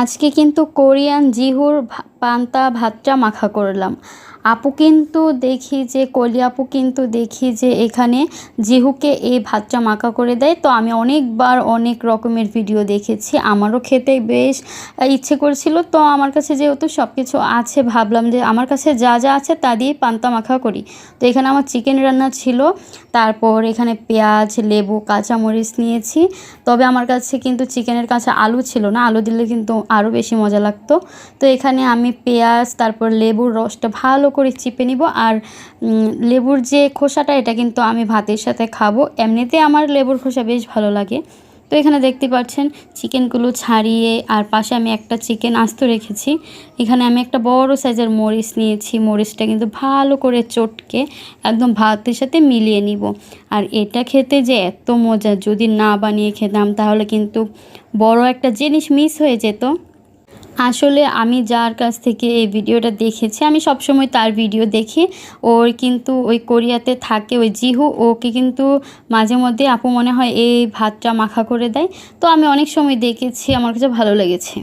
আজকে কিন্তু কোরিয়ান জিহুর পান্তা ভাতটা মাখা করলাম। আপু কিন্তু দেখি যে কলি আপু কিন্তু দেখি যে এখানে জিহুকে এই ভাতটা মাখা করে দেয়। তো আমি অনেকবার অনেক রকমের ভিডিও দেখেছি, আমারও খেতে বেশ ইচ্ছে করছিল। তো আমার কাছে যেহেতু সব কিছু আছে, ভাবলাম যে আমার কাছে যা যা আছে তা দিয়ে পান্তা মাখা করি। তো এখানে আমার চিকেন রান্না ছিল, তারপর এখানে পেঁয়াজ, লেবু, কাঁচামরিচ নিয়েছি। তবে আমার কাছে কিন্তু চিকেনের কাছে আলু ছিল না, আলু দিলে কিন্তু আরও বেশি মজা লাগতো। তো এখানে আমি পেঁয়াজ, তারপর লেবুর রসটা ভালো করে চিপে নিব। আর লেবুর যে খোসাটা, এটা কিন্তু আমি ভাতের সাথে খাবো। এমনিতে আমার লেবুর খোসা বেশ ভালো লাগে। তো এখানে দেখতে পাচ্ছেন চিকেনগুলো ছাড়িয়ে, আর পাশে আমি একটা চিকেন আস্ত রেখেছি। এখানে আমি একটা বড় সাইজের মরিচ নিয়েছি, মরিচটা কিন্তু ভালো করে চটকে একদম ভাতের সাথে মিলিয়ে নিব। আর এটা খেতে যে এত মজা, যদি না বানিয়ে খেতাম তাহলে কিন্তু বড় একটা জিনিস মিস হয়ে যেত। আসলে আমি যার কাছ থেকে এই ভিডিওটা দেখেছি, আমি সবসময় তার ভিডিও দেখি। ওর কিন্তু ওই কোরিয়াতে থাকে ওই জিহু, ওকে কিন্তু মাঝে মধ্যে আপু মনে হয় এই ভাতটা মাখা করে দেয়। তো আমি অনেক সময় দেখেছি, আমার কাছে ভালো লেগেছে।